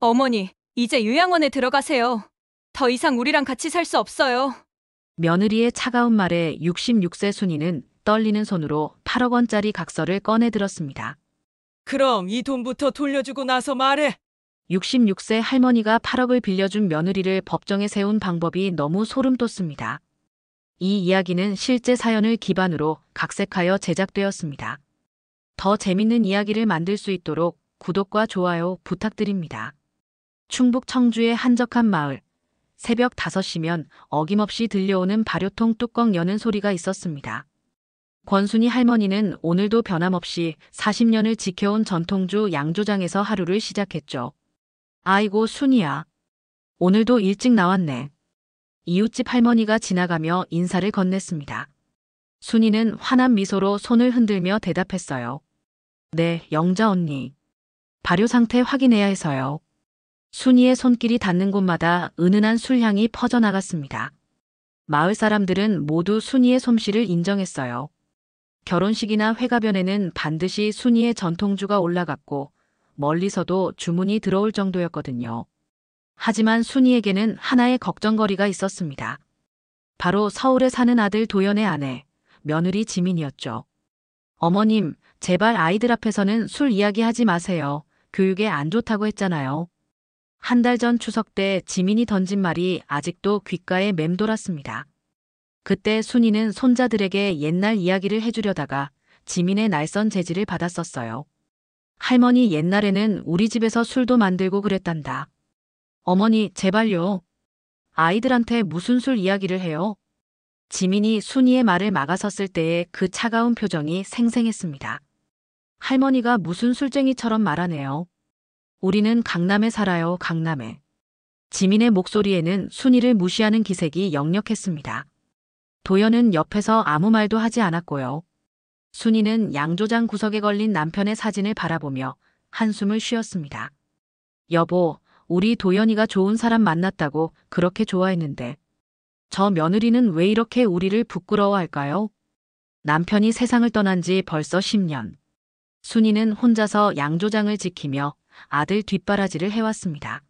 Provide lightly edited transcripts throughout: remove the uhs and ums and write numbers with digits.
어머니, 이제 요양원에 들어가세요. 더 이상 우리랑 같이 살 수 없어요. 며느리의 차가운 말에 66세 순이는 떨리는 손으로 8억 원짜리 각서를 꺼내 들었습니다. 그럼 이 돈부터 돌려주고 나서 말해. 66세 할머니가 8억을 빌려준 며느리를 법정에 세운 방법이 너무 소름 돋습니다. 이 이야기는 실제 사연을 기반으로 각색하여 제작되었습니다. 더 재밌는 이야기를 만들 수 있도록 구독과 좋아요 부탁드립니다. 충북 청주의 한적한 마을. 새벽 5시면 어김없이 들려오는 발효통 뚜껑 여는 소리가 있었습니다. 권순이 할머니는 오늘도 변함없이 40년을 지켜온 전통주 양조장에서 하루를 시작했죠. 아이고 순이야. 오늘도 일찍 나왔네. 이웃집 할머니가 지나가며 인사를 건넸습니다. 순이는 환한 미소로 손을 흔들며 대답했어요. 네, 영자 언니. 발효 상태 확인해야 해서요. 순이의 손길이 닿는 곳마다 은은한 술향이 퍼져나갔습니다. 마을 사람들은 모두 순이의 솜씨를 인정했어요. 결혼식이나 회가변에는 반드시 순이의 전통주가 올라갔고 멀리서도 주문이 들어올 정도였거든요. 하지만 순이에게는 하나의 걱정거리가 있었습니다. 바로 서울에 사는 아들 도연의 아내, 며느리 지민이었죠. 어머님, 제발 아이들 앞에서는 술 이야기하지 마세요. 교육에 안 좋다고 했잖아요. 한 달 전 추석 때 지민이 던진 말이 아직도 귓가에 맴돌았습니다. 그때 순이는 손자들에게 옛날 이야기를 해주려다가 지민의 날선 제지를 받았었어요. 할머니 옛날에는 우리 집에서 술도 만들고 그랬단다. 어머니 제발요. 아이들한테 무슨 술 이야기를 해요? 지민이 순이의 말을 막아섰을 때의 그 차가운 표정이 생생했습니다. 할머니가 무슨 술쟁이처럼 말하네요. 우리는 강남에 살아요, 강남에. 지민의 목소리에는 순이를 무시하는 기색이 역력했습니다. 도연은 옆에서 아무 말도 하지 않았고요. 순이는 양조장 구석에 걸린 남편의 사진을 바라보며 한숨을 쉬었습니다. 여보, 우리 도연이가 좋은 사람 만났다고 그렇게 좋아했는데 저 며느리는 왜 이렇게 우리를 부끄러워할까요? 남편이 세상을 떠난 지 벌써 10년. 순이는 혼자서 양조장을 지키며 아들 뒷바라지를 해왔습니다.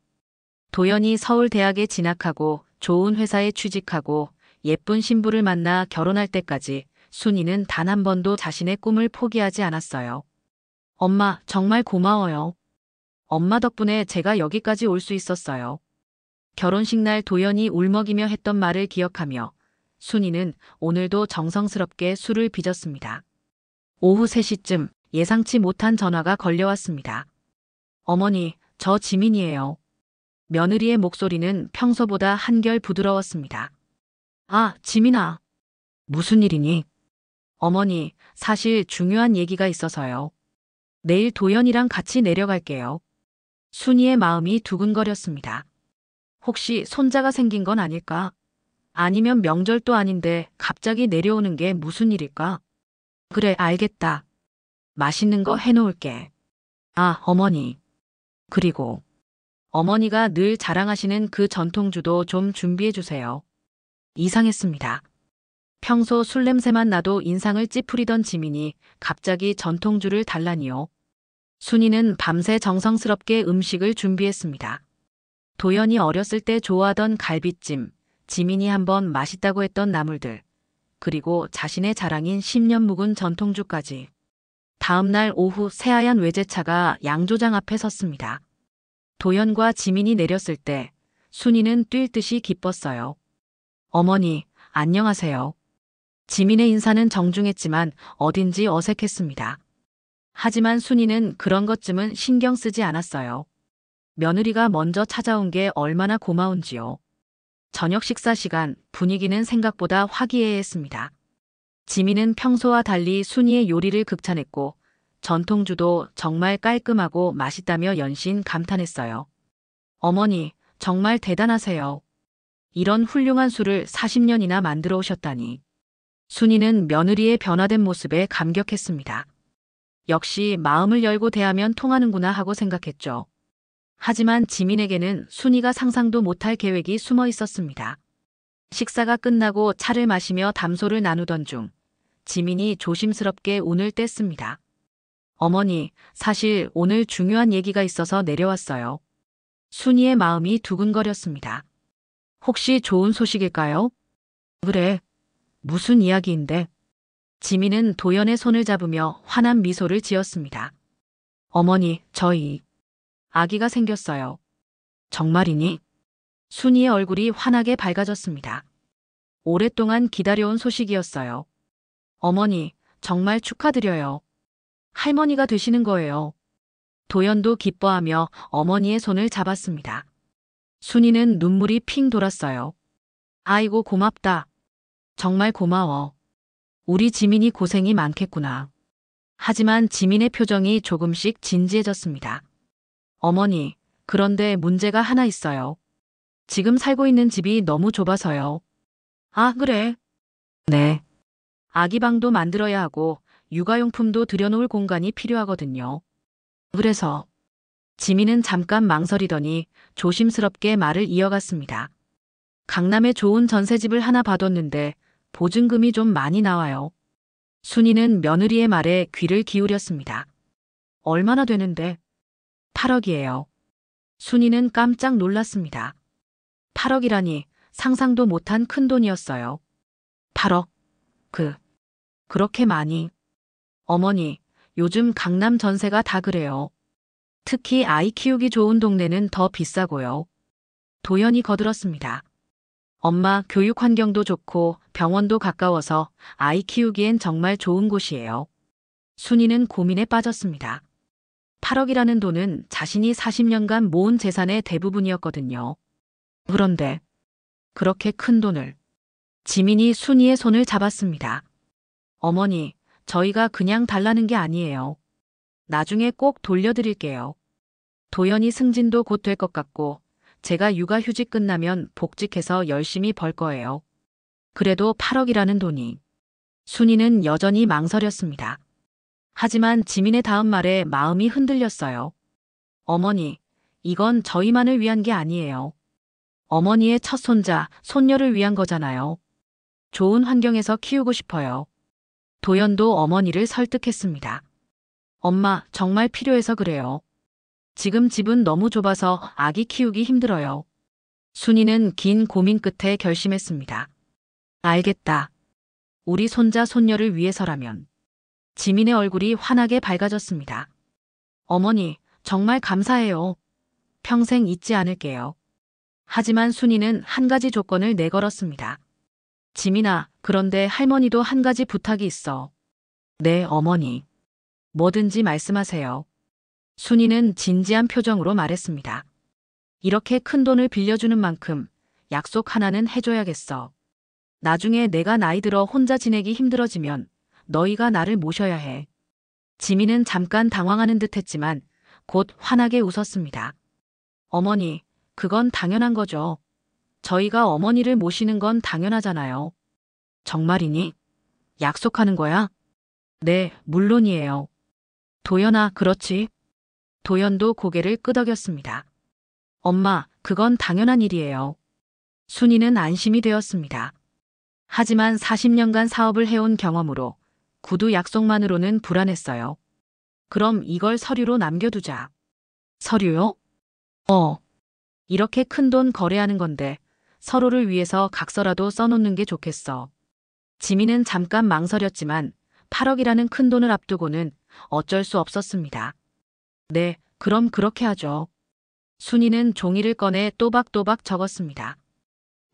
도연이 서울대학에 진학하고 좋은 회사에 취직하고 예쁜 신부를 만나 결혼할 때까지 순이는 단 한 번도 자신의 꿈을 포기하지 않았어요. 엄마, 정말 고마워요. 엄마 덕분에 제가 여기까지 올 수 있었어요. 결혼식 날 도연이 울먹이며 했던 말을 기억하며 순이는 오늘도 정성스럽게 술을 빚었습니다. 오후 3시쯤 예상치 못한 전화가 걸려왔습니다. 어머니, 저 지민이에요. 며느리의 목소리는 평소보다 한결 부드러웠습니다. 아, 지민아. 무슨 일이니? 어머니, 사실 중요한 얘기가 있어서요. 내일 도연이랑 같이 내려갈게요. 순이의 마음이 두근거렸습니다. 혹시 손자가 생긴 건 아닐까? 아니면 명절도 아닌데 갑자기 내려오는 게 무슨 일일까? 그래, 알겠다. 맛있는 거 해놓을게. 아, 어머니. 그리고 어머니가 늘 자랑하시는 그 전통주도 좀 준비해 주세요. 이상했습니다. 평소 술 냄새만 나도 인상을 찌푸리던 지민이 갑자기 전통주를 달라니요. 순이는 밤새 정성스럽게 음식을 준비했습니다. 도연이 어렸을 때 좋아하던 갈비찜, 지민이 한번 맛있다고 했던 나물들, 그리고 자신의 자랑인 10년 묵은 전통주까지. 다음 날 오후 새하얀 외제차가 양조장 앞에 섰습니다. 도연과 지민이 내렸을 때 순이는 뛸 듯이 기뻤어요. 어머니, 안녕하세요. 지민의 인사는 정중했지만 어딘지 어색했습니다. 하지만 순이는 그런 것쯤은 신경 쓰지 않았어요. 며느리가 먼저 찾아온 게 얼마나 고마운지요. 저녁 식사 시간, 분위기는 생각보다 화기애애했습니다. 지민은 평소와 달리 순이의 요리를 극찬했고 전통주도 정말 깔끔하고 맛있다며 연신 감탄했어요. 어머니, 정말 대단하세요. 이런 훌륭한 술을 40년이나 만들어 오셨다니. 순이는 며느리의 변화된 모습에 감격했습니다. 역시 마음을 열고 대하면 통하는구나 하고 생각했죠. 하지만 지민에게는 순이가 상상도 못할 계획이 숨어 있었습니다. 식사가 끝나고 차를 마시며 담소를 나누던 중 지민이 조심스럽게 운을 뗐습니다. 어머니, 사실 오늘 중요한 얘기가 있어서 내려왔어요. 순이의 마음이 두근거렸습니다. 혹시 좋은 소식일까요? 그래. 무슨 이야기인데? 지민은 도연의 손을 잡으며 환한 미소를 지었습니다. 어머니, 저희 아기가 생겼어요. 정말이니? 순이의 얼굴이 환하게 밝아졌습니다. 오랫동안 기다려온 소식이었어요. 어머니, 정말 축하드려요. 할머니가 되시는 거예요. 도연도 기뻐하며 어머니의 손을 잡았습니다. 순이는 눈물이 핑 돌았어요. 아이고, 고맙다. 정말 고마워. 우리 지민이 고생이 많겠구나. 하지만 지민의 표정이 조금씩 진지해졌습니다. 어머니, 그런데 문제가 하나 있어요. 지금 살고 있는 집이 너무 좁아서요. 아, 그래? 네. 아기 방도 만들어야 하고 육아용품도 들여놓을 공간이 필요하거든요. 그래서 지민은 잠깐 망설이더니 조심스럽게 말을 이어갔습니다. 강남에 좋은 전셋집을 하나 봐뒀는데 보증금이 좀 많이 나와요. 순이는 며느리의 말에 귀를 기울였습니다. 얼마나 되는데? 8억이에요. 순이는 깜짝 놀랐습니다. 8억이라니 상상도 못한 큰 돈이었어요. 8억? 그렇게 많이. 어머니, 요즘 강남 전세가 다 그래요. 특히 아이 키우기 좋은 동네는 더 비싸고요. 도연이 거들었습니다. 엄마, 교육 환경도 좋고 병원도 가까워서 아이 키우기엔 정말 좋은 곳이에요. 순이는 고민에 빠졌습니다. 8억이라는 돈은 자신이 40년간 모은 재산의 대부분이었거든요. 그런데 그렇게 큰 돈을. 지민이 순이의 손을 잡았습니다. 어머니, 저희가 그냥 달라는 게 아니에요. 나중에 꼭 돌려드릴게요. 도연이 승진도 곧 될 것 같고 제가 육아휴직 끝나면 복직해서 열심히 벌 거예요. 그래도 8억이라는 돈이. 순이는 여전히 망설였습니다. 하지만 지민의 다음 말에 마음이 흔들렸어요. 어머니, 이건 저희만을 위한 게 아니에요. 어머니의 첫 손자, 손녀를 위한 거잖아요. 좋은 환경에서 키우고 싶어요. 도연도 어머니를 설득했습니다. 엄마, 정말 필요해서 그래요. 지금 집은 너무 좁아서 아기 키우기 힘들어요. 순이는 긴 고민 끝에 결심했습니다. 알겠다. 우리 손자, 손녀를 위해서라면. 지민의 얼굴이 환하게 밝아졌습니다. 어머니, 정말 감사해요. 평생 잊지 않을게요. 하지만 순이는 한 가지 조건을 내걸었습니다. 지민아, 그런데 할머니도 한 가지 부탁이 있어. 네, 어머니. 뭐든지 말씀하세요. 순이는 진지한 표정으로 말했습니다. 이렇게 큰 돈을 빌려주는 만큼 약속 하나는 해줘야겠어. 나중에 내가 나이 들어 혼자 지내기 힘들어지면 너희가 나를 모셔야 해. 지민은 잠깐 당황하는 듯 했지만 곧 환하게 웃었습니다. 어머니, 그건 당연한 거죠. 저희가 어머니를 모시는 건 당연하잖아요. 정말이니? 약속하는 거야? 네, 물론이에요. 도연아, 그렇지? 도연도 고개를 끄덕였습니다. 엄마, 그건 당연한 일이에요. 순이는 안심이 되었습니다. 하지만 40년간 사업을 해온 경험으로 구두 약속만으로는 불안했어요. 그럼 이걸 서류로 남겨두자. 서류요? 이렇게 큰 돈 거래하는 건데 서로를 위해서 각서라도 써놓는 게 좋겠어. 지민은 잠깐 망설였지만 8억이라는 큰 돈을 앞두고는 어쩔 수 없었습니다. 네, 그럼 그렇게 하죠. 순이는 종이를 꺼내 또박또박 적었습니다.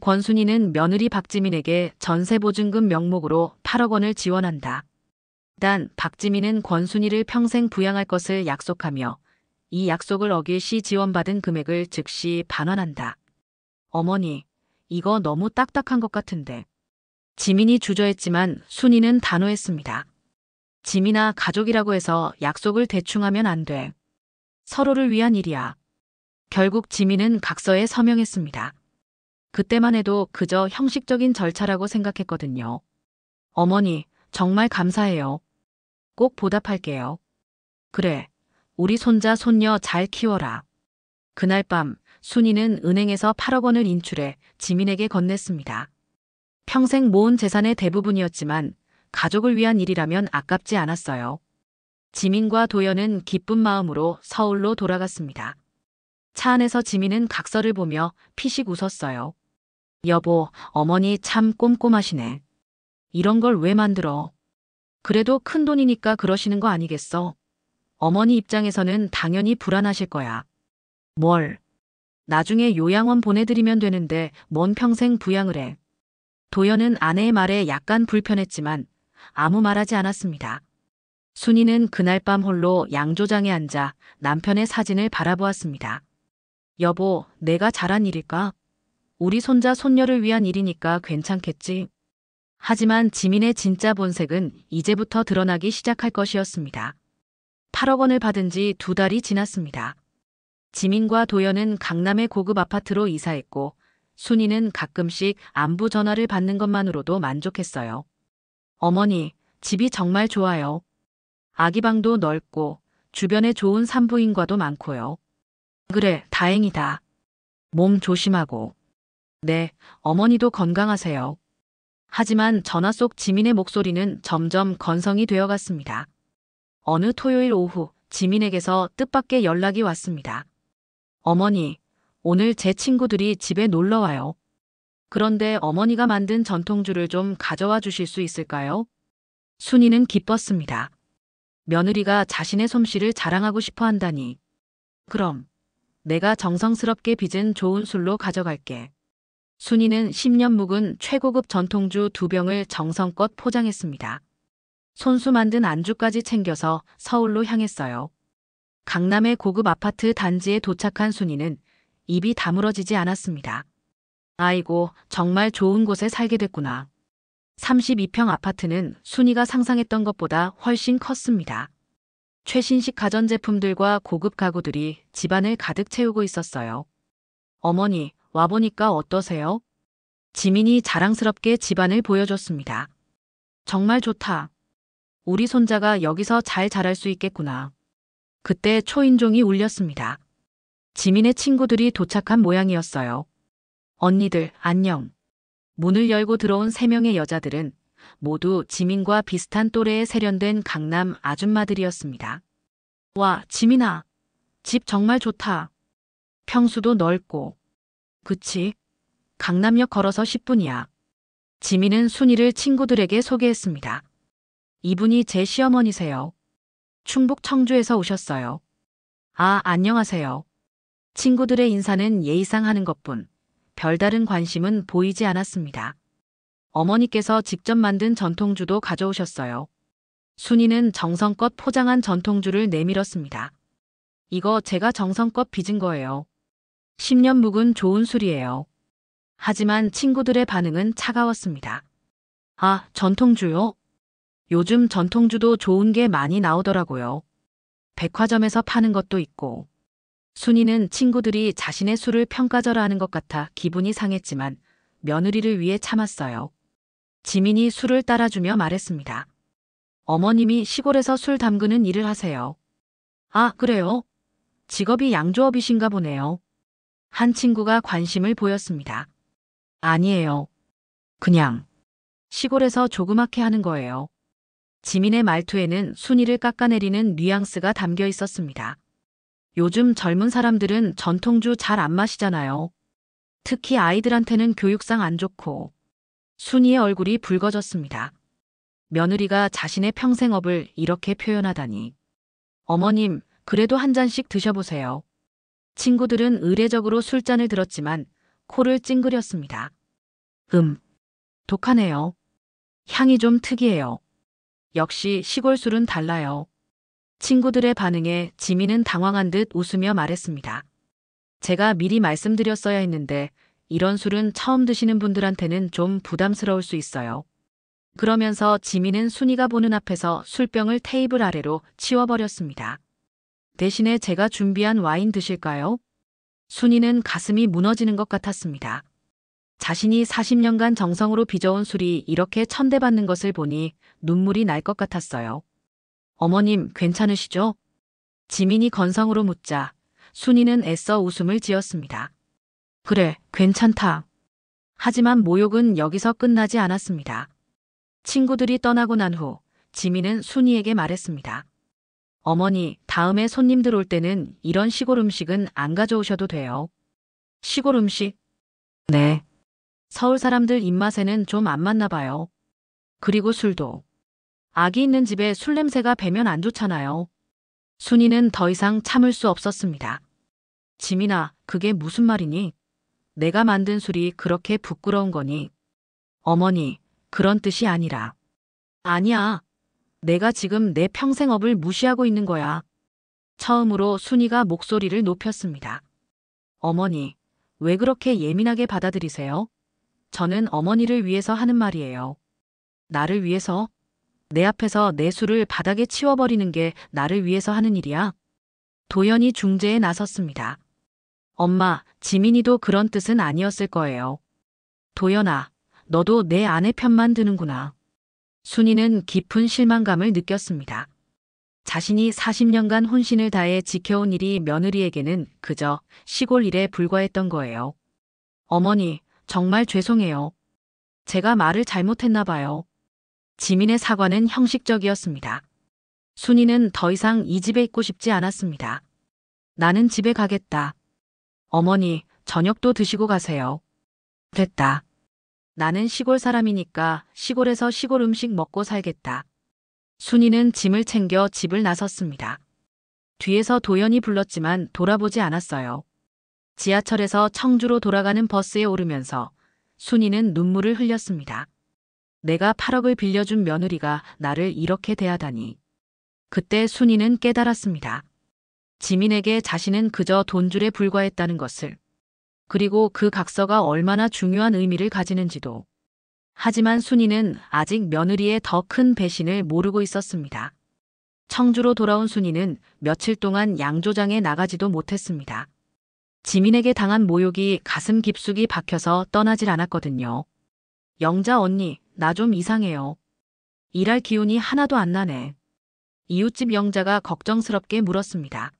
권순이는 며느리 박지민에게 전세보증금 명목으로 8억 원을 지원한다. 단 박지민은 권순이를 평생 부양할 것을 약속하며 이 약속을 어길 시 지원받은 금액을 즉시 반환한다. 어머니, 이거 너무 딱딱한 것 같은데. 지민이 주저했지만 순이는 단호했습니다. 지민아, 가족이라고 해서 약속을 대충 하면 안 돼. 서로를 위한 일이야. 결국 지민은 각서에 서명했습니다. 그때만 해도 그저 형식적인 절차라고 생각했거든요. 어머니, 정말 감사해요. 꼭 보답할게요. 그래, 우리 손자, 손녀 잘 키워라. 그날 밤 순이는 은행에서 8억 원을 인출해 지민에게 건넸습니다. 평생 모은 재산의 대부분이었지만 가족을 위한 일이라면 아깝지 않았어요. 지민과 도연은 기쁜 마음으로 서울로 돌아갔습니다. 차 안에서 지민은 각서를 보며 피식 웃었어요. 여보, 어머니 참 꼼꼼하시네. 이런 걸 왜 만들어? 그래도 큰 돈이니까 그러시는 거 아니겠어? 어머니 입장에서는 당연히 불안하실 거야. 뭘? 나중에 요양원 보내드리면 되는데 뭔 평생 부양을 해. 도연은 아내의 말에 약간 불편했지만 아무 말하지 않았습니다. 순이는 그날 밤 홀로 양조장에 앉아 남편의 사진을 바라보았습니다. 여보, 내가 잘한 일일까? 우리 손자 손녀를 위한 일이니까 괜찮겠지. 하지만 지민의 진짜 본색은 이제부터 드러나기 시작할 것이었습니다. 8억 원을 받은 지 2달이 지났습니다. 지민과 도연은 강남의 고급 아파트로 이사했고 순이는 가끔씩 안부 전화를 받는 것만으로도 만족했어요. 어머니, 집이 정말 좋아요. 아기 방도 넓고 주변에 좋은 산부인과도 많고요. 그래, 다행이다. 몸 조심하고. 네, 어머니도 건강하세요. 하지만 전화 속 지민의 목소리는 점점 건성이 되어갔습니다. 어느 토요일 오후 지민에게서 뜻밖의 연락이 왔습니다. 어머니, 오늘 제 친구들이 집에 놀러 와요. 그런데 어머니가 만든 전통주를 좀 가져와 주실 수 있을까요? 순이는 기뻤습니다. 며느리가 자신의 솜씨를 자랑하고 싶어 한다니. 그럼 내가 정성스럽게 빚은 좋은 술로 가져갈게. 순이는 10년 묵은 최고급 전통주 2병을 정성껏 포장했습니다. 손수 만든 안주까지 챙겨서 서울로 향했어요. 강남의 고급 아파트 단지에 도착한 순이는 입이 다물어지지 않았습니다. 아이고, 정말 좋은 곳에 살게 됐구나. 32평 아파트는 순이가 상상했던 것보다 훨씬 컸습니다. 최신식 가전제품들과 고급 가구들이 집안을 가득 채우고 있었어요. 어머니, 와보니까 어떠세요? 지민이 자랑스럽게 집안을 보여줬습니다. 정말 좋다. 우리 손자가 여기서 잘 자랄 수 있겠구나. 그때 초인종이 울렸습니다. 지민의 친구들이 도착한 모양이었어요. 언니들, 안녕. 문을 열고 들어온 3명의 여자들은 모두 지민과 비슷한 또래에 세련된 강남 아줌마들이었습니다. 와, 지민아. 집 정말 좋다. 평수도 넓고. 그치? 강남역 걸어서 10분이야. 지민은 순이를 친구들에게 소개했습니다. 이분이 제 시어머니세요. 충북 청주에서 오셨어요. 아, 안녕하세요. 친구들의 인사는 예의상 하는 것뿐 별다른 관심은 보이지 않았습니다. 어머니께서 직접 만든 전통주도 가져오셨어요. 순이는 정성껏 포장한 전통주를 내밀었습니다. 이거 제가 정성껏 빚은 거예요. 10년 묵은 좋은 술이에요. 하지만 친구들의 반응은 차가웠습니다. 아, 전통주요? 요즘 전통주도 좋은 게 많이 나오더라고요. 백화점에서 파는 것도 있고. 순이는 친구들이 자신의 술을 평가절하하는 것 같아 기분이 상했지만 며느리를 위해 참았어요. 지민이 술을 따라주며 말했습니다. 어머님이 시골에서 술 담그는 일을 하세요. 아, 그래요? 직업이 양조업이신가 보네요. 한 친구가 관심을 보였습니다. 아니에요. 그냥 시골에서 조그맣게 하는 거예요. 지민의 말투에는 순이를 깎아내리는 뉘앙스가 담겨 있었습니다. 요즘 젊은 사람들은 전통주 잘 안 마시잖아요. 특히 아이들한테는 교육상 안 좋고. 순이의 얼굴이 붉어졌습니다. 며느리가 자신의 평생업을 이렇게 표현하다니. 어머님, 그래도 한 잔씩 드셔보세요. 친구들은 의례적으로 술잔을 들었지만 코를 찡그렸습니다. 독하네요. 향이 좀 특이해요. 역시 시골 술은 달라요. 친구들의 반응에 지민은 당황한 듯 웃으며 말했습니다. 제가 미리 말씀드렸어야 했는데 이런 술은 처음 드시는 분들한테는 좀 부담스러울 수 있어요. 그러면서 지민은 순이가 보는 앞에서 술병을 테이블 아래로 치워버렸습니다. 대신에 제가 준비한 와인 드실까요? 순이는 가슴이 무너지는 것 같았습니다. 자신이 40년간 정성으로 빚어온 술이 이렇게 천대받는 것을 보니 눈물이 날 것 같았어요. 어머님, 괜찮으시죠? 지민이 건성으로 묻자 순이는 애써 웃음을 지었습니다. 그래, 괜찮다. 하지만 모욕은 여기서 끝나지 않았습니다. 친구들이 떠나고 난 후 지민은 순이에게 말했습니다. 어머니, 다음에 손님들 올 때는 이런 시골 음식은 안 가져오셔도 돼요. 시골 음식? 네. 서울 사람들 입맛에는 좀 안 맞나 봐요. 그리고 술도. 아기 있는 집에 술 냄새가 배면 안 좋잖아요. 순이는 더 이상 참을 수 없었습니다. 지민아, 그게 무슨 말이니? 내가 만든 술이 그렇게 부끄러운 거니? 어머니, 그런 뜻이 아니라. 아니야. 내가 지금 내 평생업을 무시하고 있는 거야. 처음으로 순이가 목소리를 높였습니다. 어머니, 왜 그렇게 예민하게 받아들이세요? 저는 어머니를 위해서 하는 말이에요. 나를 위해서? 내 앞에서 내 술을 바닥에 치워버리는 게 나를 위해서 하는 일이야? 도연이 중재에 나섰습니다. 엄마, 지민이도 그런 뜻은 아니었을 거예요. 도연아, 너도 내 아내 편만 드는구나. 순이는 깊은 실망감을 느꼈습니다. 자신이 40년간 혼신을 다해 지켜온 일이 며느리에게는 그저 시골 일에 불과했던 거예요. 어머니, 정말 죄송해요. 제가 말을 잘못했나 봐요. 지민의 사과는 형식적이었습니다. 순이는 더 이상 이 집에 있고 싶지 않았습니다. 나는 집에 가겠다. 어머니, 저녁도 드시고 가세요. 됐다. 나는 시골 사람이니까 시골에서 시골 음식 먹고 살겠다. 순이는 짐을 챙겨 집을 나섰습니다. 뒤에서 도연이 불렀지만 돌아보지 않았어요. 지하철에서 청주로 돌아가는 버스에 오르면서 순이는 눈물을 흘렸습니다. 내가 8억을 빌려준 며느리가 나를 이렇게 대하다니. 그때 순이는 깨달았습니다. 지민에게 자신은 그저 돈줄에 불과했다는 것을. 그리고 그 각서가 얼마나 중요한 의미를 가지는지도. 하지만 순이는 아직 며느리의 더 큰 배신을 모르고 있었습니다. 청주로 돌아온 순이는 며칠 동안 양조장에 나가지도 못했습니다. 지민에게 당한 모욕이 가슴 깊숙이 박혀서 떠나질 않았거든요. 영자 언니, 나 좀 이상해요. 일할 기운이 하나도 안 나네. 이웃집 영자가 걱정스럽게 물었습니다.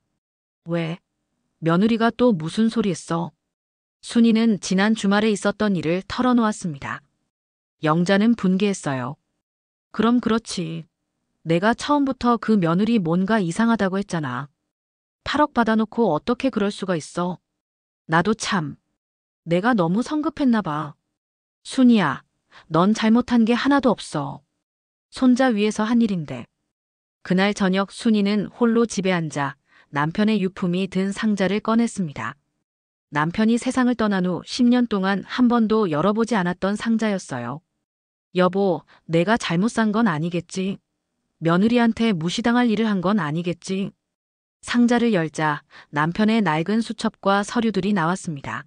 왜? 며느리가 또 무슨 소리 했어? 순이는 지난 주말에 있었던 일을 털어놓았습니다. 영자는 분개했어요. 그럼 그렇지. 내가 처음부터 그 며느리 뭔가 이상하다고 했잖아. 8억 받아놓고 어떻게 그럴 수가 있어? 나도 참. 내가 너무 성급했나 봐. 순이야, 넌 잘못한 게 하나도 없어. 손자 위해서 한 일인데. 그날 저녁 순이는 홀로 집에 앉아 남편의 유품이 든 상자를 꺼냈습니다. 남편이 세상을 떠난 후 10년 동안 한 번도 열어보지 않았던 상자였어요. 여보, 내가 잘못 산 건 아니겠지? 며느리한테 무시당할 일을 한 건 아니겠지? 상자를 열자 남편의 낡은 수첩과 서류들이 나왔습니다.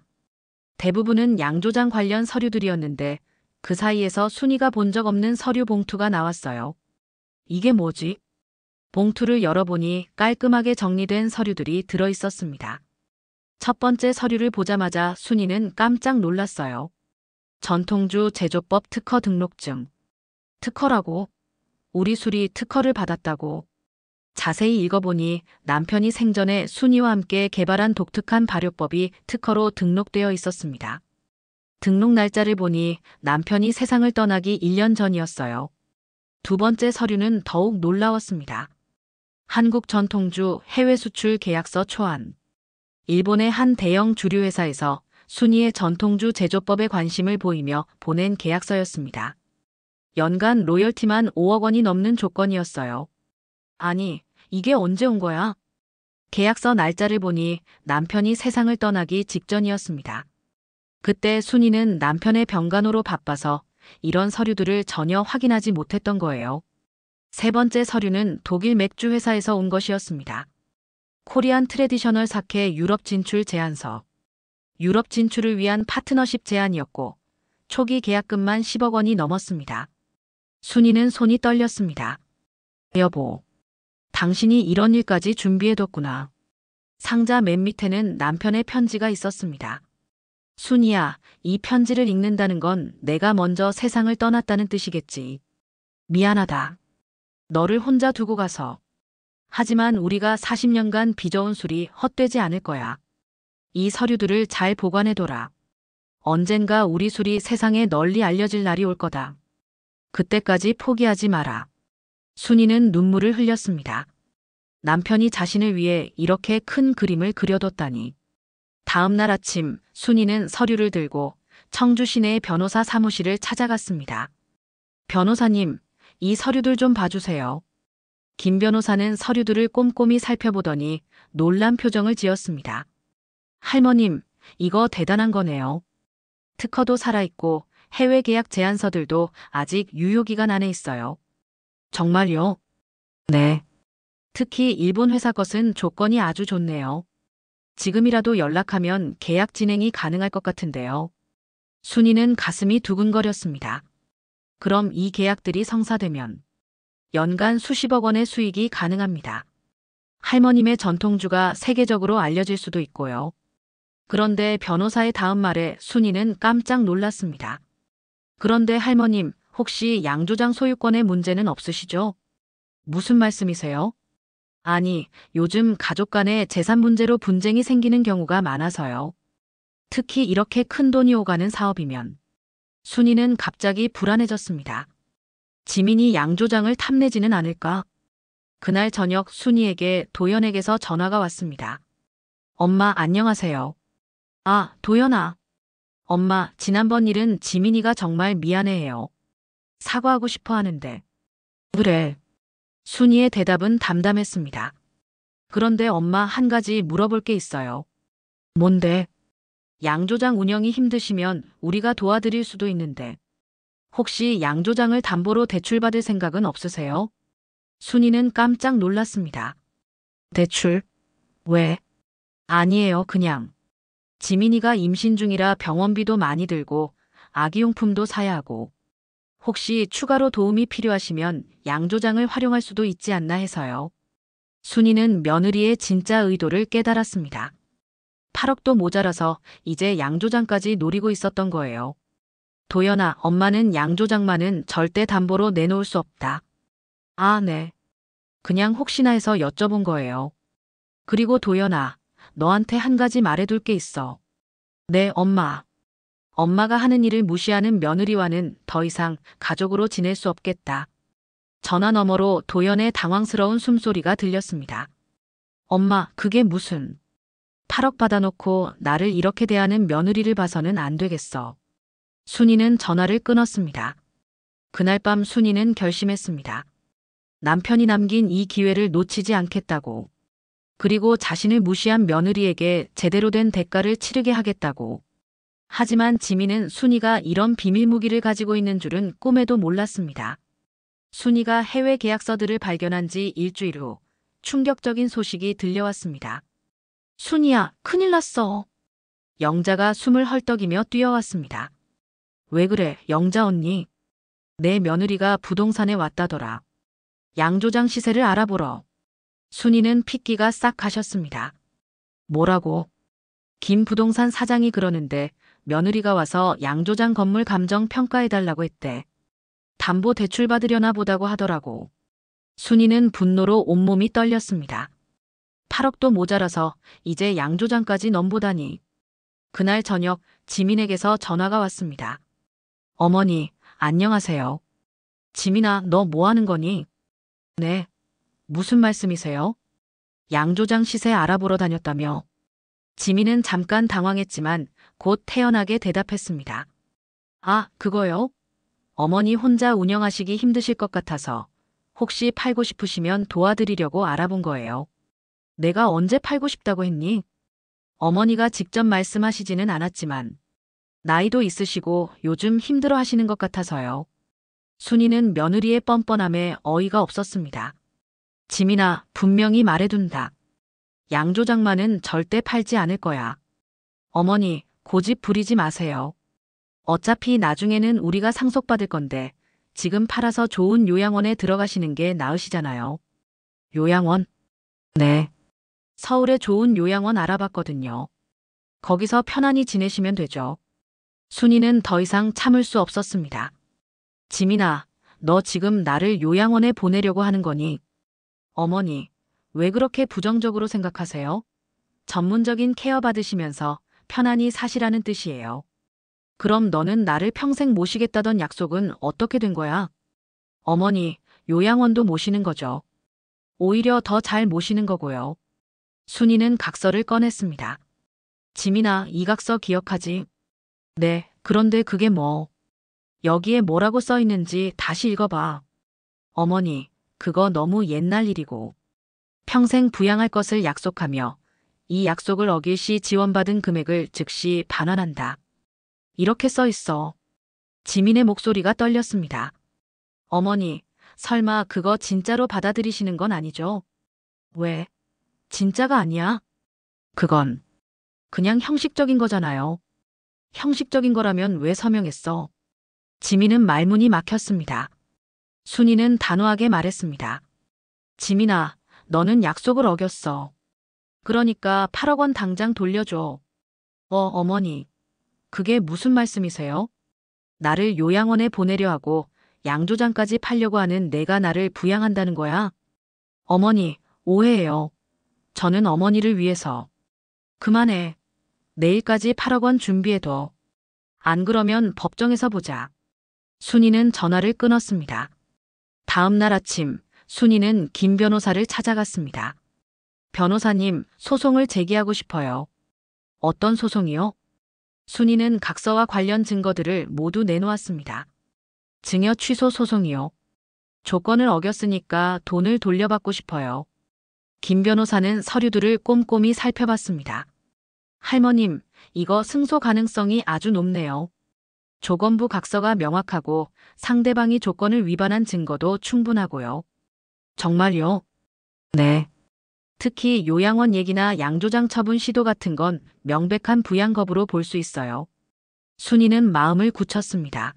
대부분은 양조장 관련 서류들이었는데 그 사이에서 순이가 본 적 없는 서류 봉투가 나왔어요. 이게 뭐지? 봉투를 열어보니 깔끔하게 정리된 서류들이 들어 있었습니다. 첫 번째 서류를 보자마자 순이는 깜짝 놀랐어요. 전통주 제조법 특허 등록증. 특허라고? 우리 술이 특허를 받았다고. 자세히 읽어보니 남편이 생전에 순이와 함께 개발한 독특한 발효법이 특허로 등록되어 있었습니다. 등록 날짜를 보니 남편이 세상을 떠나기 1년 전이었어요. 두 번째 서류는 더욱 놀라웠습니다. 한국 전통주 해외 수출 계약서 초안. 일본의 한 대형 주류회사에서 순이의 전통주 제조법에 관심을 보이며 보낸 계약서였습니다. 연간 로열티만 5억 원이 넘는 조건이었어요. 아니, 이게 언제 온 거야? 계약서 날짜를 보니 남편이 세상을 떠나기 직전이었습니다. 그때 순이는 남편의 병간호로 바빠서 이런 서류들을 전혀 확인하지 못했던 거예요. 세 번째 서류는 독일 맥주 회사에서 온 것이었습니다. 코리안 트래디셔널 사케 유럽 진출 제안서. 유럽 진출을 위한 파트너십 제안이었고 초기 계약금만 10억 원이 넘었습니다. 순이는 손이 떨렸습니다. 여보, 당신이 이런 일까지 준비해뒀구나. 상자 맨 밑에는 남편의 편지가 있었습니다. 순이야, 이 편지를 읽는다는 건 내가 먼저 세상을 떠났다는 뜻이겠지. 미안하다. 너를 혼자 두고 가서. 하지만 우리가 40년간 빚어온 술이 헛되지 않을 거야. 이 서류들을 잘 보관해둬라. 언젠가 우리 술이 세상에 널리 알려질 날이 올 거다. 그때까지 포기하지 마라. 순이는 눈물을 흘렸습니다. 남편이 자신을 위해 이렇게 큰 그림을 그려뒀다니. 다음 날 아침 순이는 서류를 들고 청주 시내의 변호사 사무실을 찾아갔습니다. 변호사님, 이 서류들 좀 봐주세요. 김 변호사는 서류들을 꼼꼼히 살펴보더니 놀란 표정을 지었습니다. 할머님, 이거 대단한 거네요. 특허도 살아있고 해외 계약 제안서들도 아직 유효기간 안에 있어요. 정말요? 네. 특히 일본 회사 것은 조건이 아주 좋네요. 지금이라도 연락하면 계약 진행이 가능할 것 같은데요. 순이는 가슴이 두근거렸습니다. 그럼 이 계약들이 성사되면 연간 수십억 원의 수익이 가능합니다. 할머님의 전통주가 세계적으로 알려질 수도 있고요. 그런데 변호사의 다음 말에 순이는 깜짝 놀랐습니다. 그런데 할머님, 혹시 양조장 소유권의 문제는 없으시죠? 무슨 말씀이세요? 아니, 요즘 가족 간의 재산 문제로 분쟁이 생기는 경우가 많아서요. 특히 이렇게 큰 돈이 오가는 사업이면. 순이는 갑자기 불안해졌습니다. 지민이 양조장을 탐내지는 않을까? 그날 저녁 순이에게 도연에게서 전화가 왔습니다. 엄마, 안녕하세요. 아, 도연아. 엄마, 지난번 일은 지민이가 정말 미안해해요. 사과하고 싶어 하는데. 그래. 순이의 대답은 담담했습니다. 그런데 엄마, 한 가지 물어볼 게 있어요. 뭔데? 양조장 운영이 힘드시면 우리가 도와드릴 수도 있는데 혹시 양조장을 담보로 대출받을 생각은 없으세요? 순이는 깜짝 놀랐습니다. 대출? 왜? 아니에요, 그냥. 지민이가 임신 중이라 병원비도 많이 들고 아기용품도 사야 하고 혹시 추가로 도움이 필요하시면 양조장을 활용할 수도 있지 않나 해서요. 순이는 며느리의 진짜 의도를 깨달았습니다. 8억도 모자라서 이제 양조장까지 노리고 있었던 거예요. 도연아, 엄마는 양조장만은 절대 담보로 내놓을 수 없다. 아, 네. 그냥 혹시나 해서 여쭤본 거예요. 그리고 도연아, 너한테 한 가지 말해둘 게 있어. 네, 엄마. 엄마가 하는 일을 무시하는 며느리와는 더 이상 가족으로 지낼 수 없겠다. 전화 너머로 도연의 당황스러운 숨소리가 들렸습니다. 엄마, 그게 무슨... 8억 받아놓고 나를 이렇게 대하는 며느리를 봐서는 안 되겠어. 순이는 전화를 끊었습니다. 그날 밤 순이는 결심했습니다. 남편이 남긴 이 기회를 놓치지 않겠다고. 그리고 자신을 무시한 며느리에게 제대로 된 대가를 치르게 하겠다고. 하지만 지민은 순이가 이런 비밀 무기를 가지고 있는 줄은 꿈에도 몰랐습니다. 순이가 해외 계약서들을 발견한 지 일주일 후 충격적인 소식이 들려왔습니다. 순이야, 큰일 났어. 영자가 숨을 헐떡이며 뛰어왔습니다. 왜 그래, 영자 언니? 내 며느리가 부동산에 왔다더라. 양조장 시세를 알아보러. 순이는 핏기가 싹 가셨습니다. 뭐라고? 김 부동산 사장이 그러는데 며느리가 와서 양조장 건물 감정 평가해달라고 했대. 담보 대출 받으려나 보다고 하더라고. 순이는 분노로 온몸이 떨렸습니다. 8억도 모자라서 이제 양조장까지 넘보다니. 그날 저녁 지민에게서 전화가 왔습니다. 어머니, 안녕하세요. 지민아, 너 뭐 하는 거니? 네. 무슨 말씀이세요? 양조장 시세 알아보러 다녔다며. 지민은 잠깐 당황했지만 곧 태연하게 대답했습니다. 아, 그거요? 어머니 혼자 운영하시기 힘드실 것 같아서 혹시 팔고 싶으시면 도와드리려고 알아본 거예요. 내가 언제 팔고 싶다고 했니? 어머니가 직접 말씀하시지는 않았지만 나이도 있으시고 요즘 힘들어 하시는 것 같아서요. 순이는 며느리의 뻔뻔함에 어이가 없었습니다. 지민아, 분명히 말해둔다. 양조장만은 절대 팔지 않을 거야. 어머니, 고집 부리지 마세요. 어차피 나중에는 우리가 상속받을 건데 지금 팔아서 좋은 요양원에 들어가시는 게 나으시잖아요. 요양원? 네. 서울에 좋은 요양원 알아봤거든요. 거기서 편안히 지내시면 되죠. 순이는 더 이상 참을 수 없었습니다. 지민아, 너 지금 나를 요양원에 보내려고 하는 거니? 어머니, 왜 그렇게 부정적으로 생각하세요? 전문적인 케어 받으시면서 편안히 사시라는 뜻이에요. 그럼 너는 나를 평생 모시겠다던 약속은 어떻게 된 거야? 어머니, 요양원도 모시는 거죠. 오히려 더 잘 모시는 거고요. 순이는 각서를 꺼냈습니다. 지민아, 이 각서 기억하지? 네, 그런데 그게 뭐? 여기에 뭐라고 써 있는지 다시 읽어봐. 어머니, 그거 너무 옛날 일이고. 평생 부양할 것을 약속하며 이 약속을 어길 시 지원받은 금액을 즉시 반환한다. 이렇게 써 있어. 지민의 목소리가 떨렸습니다. 어머니, 설마 그거 진짜로 받아들이시는 건 아니죠? 왜? 진짜가 아니야? 그건 그냥 형식적인 거잖아요. 형식적인 거라면 왜 서명했어? 지민은 말문이 막혔습니다. 순이는 단호하게 말했습니다. 지민아, 너는 약속을 어겼어. 그러니까 8억 원 당장 돌려줘. 어머니, 그게 무슨 말씀이세요? 나를 요양원에 보내려 하고 양조장까지 팔려고 하는 내가 나를 부양한다는 거야? 어머니, 오해해요. 저는 어머니를 위해서. 그만해. 내일까지 8억 원 준비해둬. 안 그러면 법정에서 보자. 순이는 전화를 끊었습니다. 다음 날 아침, 순이는 김 변호사를 찾아갔습니다. 변호사님, 소송을 제기하고 싶어요. 어떤 소송이요? 순이는 각서와 관련 증거들을 모두 내놓았습니다. 증여 취소 소송이요. 조건을 어겼으니까 돈을 돌려받고 싶어요. 김 변호사는 서류들을 꼼꼼히 살펴봤습니다. 할머님, 이거 승소 가능성이 아주 높네요. 조건부 각서가 명확하고 상대방이 조건을 위반한 증거도 충분하고요. 정말요? 네. 특히 요양원 얘기나 양조장 처분 시도 같은 건 명백한 부양 거부로 볼 수 있어요. 순이는 마음을 굳혔습니다.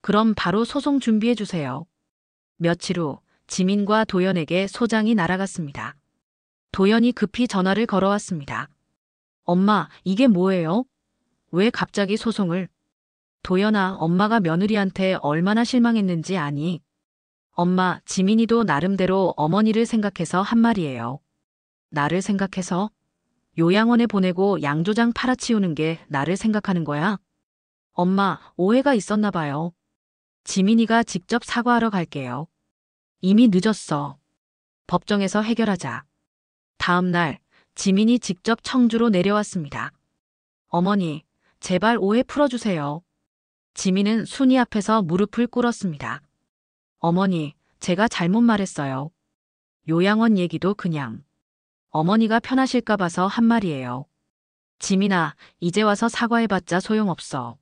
그럼 바로 소송 준비해 주세요. 며칠 후 지민과 도연에게 소장이 날아갔습니다. 도연이 급히 전화를 걸어왔습니다. 엄마, 이게 뭐예요? 왜 갑자기 소송을? 도연아, 엄마가 며느리한테 얼마나 실망했는지 아니? 엄마, 지민이도 나름대로 어머니를 생각해서 한 말이에요. 나를 생각해서? 요양원에 보내고 양조장 팔아치우는 게 나를 생각하는 거야? 엄마, 오해가 있었나 봐요. 지민이가 직접 사과하러 갈게요. 이미 늦었어. 법정에서 해결하자. 다음 날, 지민이 직접 청주로 내려왔습니다. 어머니, 제발 오해 풀어주세요. 지민은 순이 앞에서 무릎을 꿇었습니다. 어머니, 제가 잘못 말했어요. 요양원 얘기도 그냥 어머니가 편하실까 봐서 한 말이에요. 지민아, 이제 와서 사과해봤자 소용없어.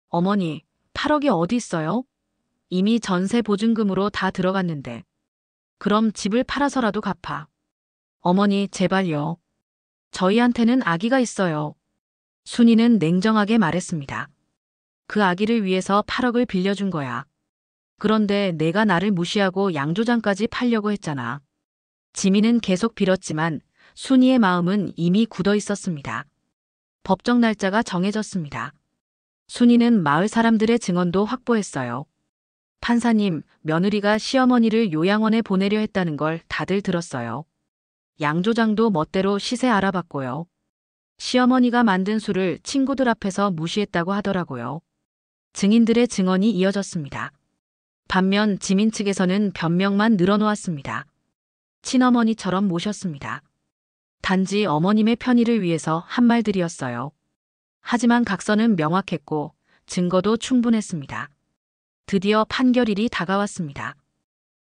어머니, 8억이 어디 있어요? 이미 전세 보증금으로 다 들어갔는데. 그럼 집을 팔아서라도 갚아. 어머니, 제발요. 저희한테는 아기가 있어요. 순이는 냉정하게 말했습니다. 그 아기를 위해서 8억을 빌려준 거야. 그런데 내가 나를 무시하고 양조장까지 팔려고 했잖아. 지민은 계속 빌었지만 순이의 마음은 이미 굳어 있었습니다. 법정 날짜가 정해졌습니다. 순이는 마을 사람들의 증언도 확보했어요. 판사님, 며느리가 시어머니를 요양원에 보내려 했다는 걸 다들 들었어요. 양조장도 멋대로 시세 알아봤고요. 시어머니가 만든 술을 친구들 앞에서 무시했다고 하더라고요. 증인들의 증언이 이어졌습니다. 반면 지민 측에서는 변명만 늘어놓았습니다. 친어머니처럼 모셨습니다. 단지 어머님의 편의를 위해서 한 말들이었어요. 하지만 각서는 명확했고 증거도 충분했습니다. 드디어 판결일이 다가왔습니다.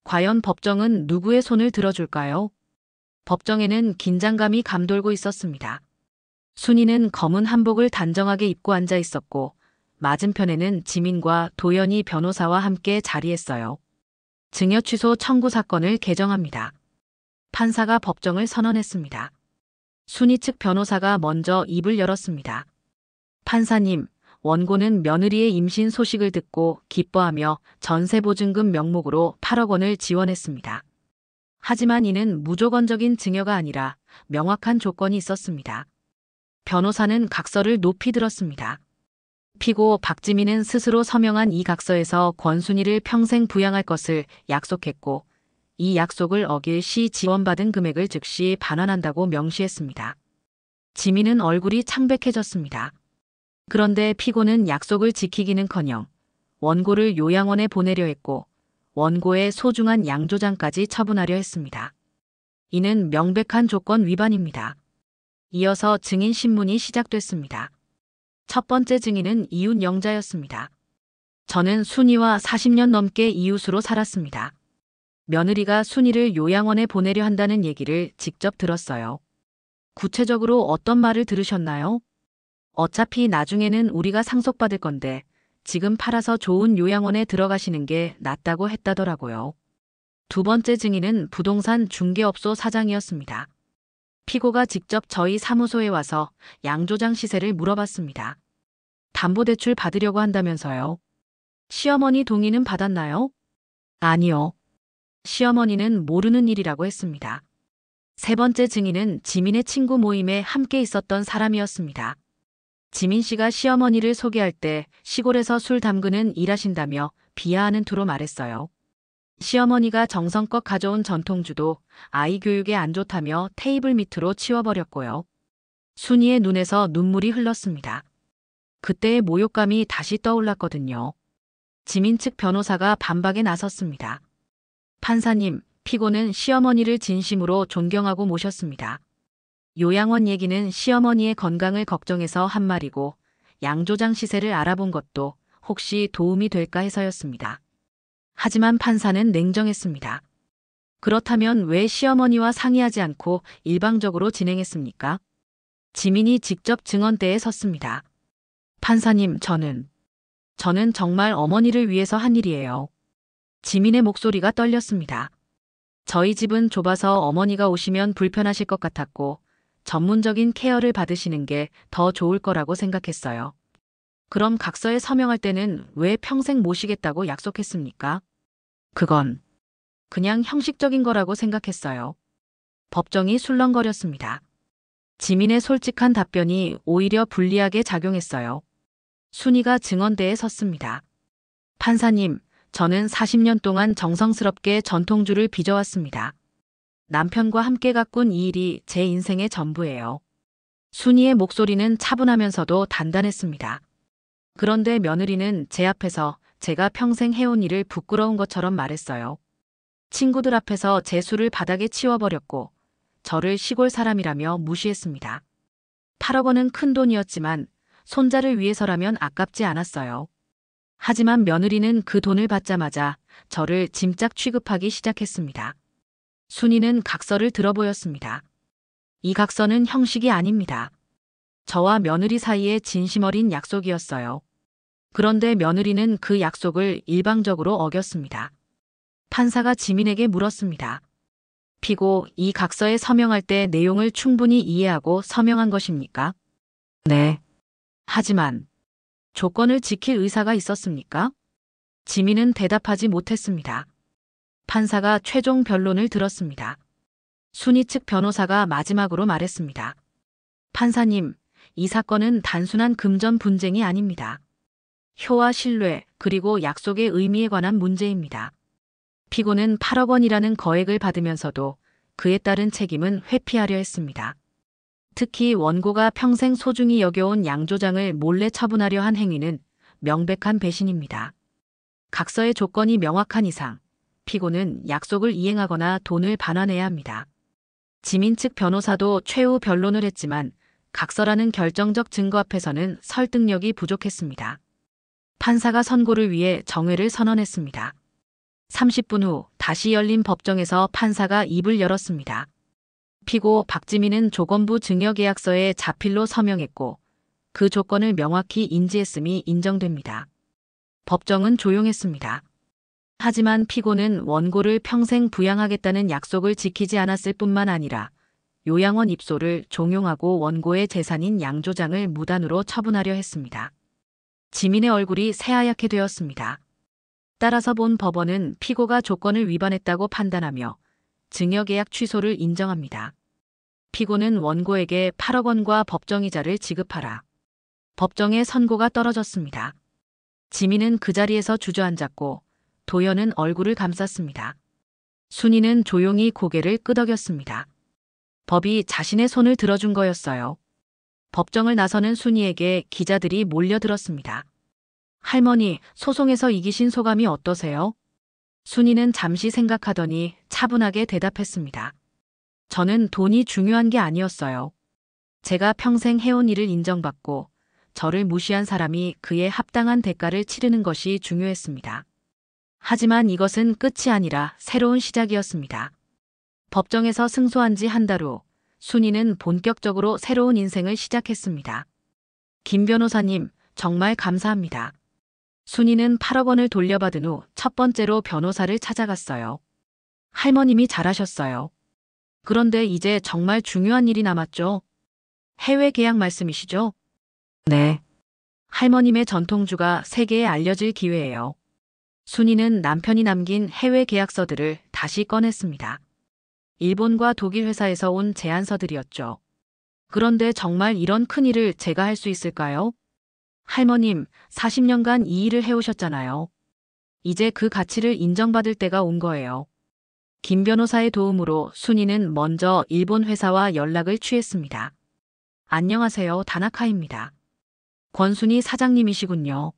과연 법정은 누구의 손을 들어줄까요? 법정에는 긴장감이 감돌고 있었습니다. 순이는 검은 한복을 단정하게 입고 앉아 있었고 맞은편에는 지민과 도연이 변호사와 함께 자리했어요. 증여 취소 청구 사건을 개정합니다. 판사가 법정을 선언했습니다. 순이 측 변호사가 먼저 입을 열었습니다. 판사님, 원고는 며느리의 임신 소식을 듣고 기뻐하며 전세보증금 명목으로 8억 원을 지원했습니다. 하지만 이는 무조건적인 증여가 아니라 명확한 조건이 있었습니다. 변호사는 각서를 높이 들었습니다. 피고 박지민은 스스로 서명한 이 각서에서 권순이를 평생 부양할 것을 약속했고 이 약속을 어길 시 지원받은 금액을 즉시 반환한다고 명시했습니다. 지민은 얼굴이 창백해졌습니다. 그런데 피고는 약속을 지키기는커녕 원고를 요양원에 보내려 했고 원고의 소중한 양조장까지 처분하려 했습니다. 이는 명백한 조건 위반입니다. 이어서 증인 신문이 시작됐습니다. 첫 번째 증인은 이웃 영자였습니다. 저는 순이와 40년 넘게 이웃으로 살았습니다. 며느리가 순이를 요양원에 보내려 한다는 얘기를 직접 들었어요. 구체적으로 어떤 말을 들으셨나요? 어차피 나중에는 우리가 상속받을 건데 지금 팔아서 좋은 요양원에 들어가시는 게 낫다고 했다더라고요. 두 번째 증인은 부동산 중개업소 사장이었습니다. 피고가 직접 저희 사무소에 와서 양조장 시세를 물어봤습니다. 담보대출 받으려고 한다면서요? 시어머니 동의는 받았나요? 아니요. 시어머니는 모르는 일이라고 했습니다. 세 번째 증인은 지민의 친구 모임에 함께 있었던 사람이었습니다. 지민 씨가 시어머니를 소개할 때 시골에서 술 담그는 일하신다며 비하하는 투로 말했어요. 시어머니가 정성껏 가져온 전통주도 아이 교육에 안 좋다며 테이블 밑으로 치워버렸고요. 순이의 눈에서 눈물이 흘렀습니다. 그때의 모욕감이 다시 떠올랐거든요. 지민 측 변호사가 반박에 나섰습니다. 판사님, 피고는 시어머니를 진심으로 존경하고 모셨습니다. 요양원 얘기는 시어머니의 건강을 걱정해서 한 말이고 양조장 시세를 알아본 것도 혹시 도움이 될까 해서였습니다. 하지만 판사는 냉정했습니다. 그렇다면 왜 시어머니와 상의하지 않고 일방적으로 진행했습니까? 지민이 직접 증언대에 섰습니다. 판사님, 저는 정말 어머니를 위해서 한 일이에요. 지민의 목소리가 떨렸습니다. 저희 집은 좁아서 어머니가 오시면 불편하실 것 같았고 전문적인 케어를 받으시는 게 더 좋을 거라고 생각했어요. 그럼 각서에 서명할 때는 왜 평생 모시겠다고 약속했습니까? 그건 그냥 형식적인 거라고 생각했어요. 법정이 술렁거렸습니다. 지민의 솔직한 답변이 오히려 불리하게 작용했어요. 순이가 증언대에 섰습니다. 판사님, 저는 40년 동안 정성스럽게 전통주를 빚어왔습니다. 남편과 함께 가꾼 이 일이 제 인생의 전부예요. 순이의 목소리는 차분하면서도 단단했습니다. 그런데 며느리는 제 앞에서 제가 평생 해온 일을 부끄러운 것처럼 말했어요. 친구들 앞에서 제 술을 바닥에 치워버렸고 저를 시골 사람이라며 무시했습니다. 8억 원은 큰 돈이었지만 손자를 위해서라면 아깝지 않았어요. 하지만 며느리는 그 돈을 받자마자 저를 짐짝 취급하기 시작했습니다. 순이는 각서를 들어보였습니다. 이 각서는 형식이 아닙니다. 저와 며느리 사이의 진심 어린 약속이었어요. 그런데 며느리는 그 약속을 일방적으로 어겼습니다. 판사가 지민에게 물었습니다. 피고, 이 각서에 서명할 때 내용을 충분히 이해하고 서명한 것입니까? 네. 하지만 조건을 지킬 의사가 있었습니까? 지민은 대답하지 못했습니다. 판사가 최종 변론을 들었습니다. 순이 측 변호사가 마지막으로 말했습니다. 판사님, 이 사건은 단순한 금전 분쟁이 아닙니다. 효와 신뢰 그리고 약속의 의미에 관한 문제입니다. 피고는 8억 원이라는 거액을 받으면서도 그에 따른 책임은 회피하려 했습니다. 특히 원고가 평생 소중히 여겨온 양조장을 몰래 처분하려 한 행위는 명백한 배신입니다. 각서의 조건이 명확한 이상 피고는 약속을 이행하거나 돈을 반환해야 합니다. 지민 측 변호사도 최후 변론을 했지만 각서라는 결정적 증거 앞에서는 설득력이 부족했습니다. 판사가 선고를 위해 정회를 선언했습니다. 30분 후 다시 열린 법정에서 판사가 입을 열었습니다. 피고 박지민은 조건부 증여계약서에 자필로 서명했고 그 조건을 명확히 인지했음이 인정됩니다. 법정은 조용했습니다. 하지만 피고는 원고를 평생 부양하겠다는 약속을 지키지 않았을 뿐만 아니라 요양원 입소를 종용하고 원고의 재산인 양조장을 무단으로 처분하려 했습니다. 지민의 얼굴이 새하얗게 되었습니다. 따라서 본 법원은 피고가 조건을 위반했다고 판단하며 증여계약 취소를 인정합니다. 피고는 원고에게 8억 원과 법정이자를 지급하라. 법정의 선고가 떨어졌습니다. 지민은 그 자리에서 주저앉았고 도연은 얼굴을 감쌌습니다. 순이는 조용히 고개를 끄덕였습니다. 법이 자신의 손을 들어준 거였어요. 법정을 나서는 순이에게 기자들이 몰려들었습니다. 할머니, 소송에서 이기신 소감이 어떠세요? 순이는 잠시 생각하더니 차분하게 대답했습니다. 저는 돈이 중요한 게 아니었어요. 제가 평생 해온 일을 인정받고 저를 무시한 사람이 그에 합당한 대가를 치르는 것이 중요했습니다. 하지만 이것은 끝이 아니라 새로운 시작이었습니다. 법정에서 승소한 지 한 달 후, 순이는 본격적으로 새로운 인생을 시작했습니다. 김 변호사님, 정말 감사합니다. 순이는 8억 원을 돌려받은 후 첫 번째로 변호사를 찾아갔어요. 할머님이 잘하셨어요. 그런데 이제 정말 중요한 일이 남았죠? 해외 계약 말씀이시죠? 네. 할머님의 전통주가 세계에 알려질 기회예요. 순이는 남편이 남긴 해외 계약서들을 다시 꺼냈습니다. 일본과 독일 회사에서 온 제안서들이었죠. 그런데 정말 이런 큰일을 제가 할 수 있을까요? 할머님, 40년간 이 일을 해오셨잖아요. 이제 그 가치를 인정받을 때가 온 거예요. 김 변호사의 도움으로 순이는 먼저 일본 회사와 연락을 취했습니다. 안녕하세요, 다나카입니다. 권순이 사장님이시군요.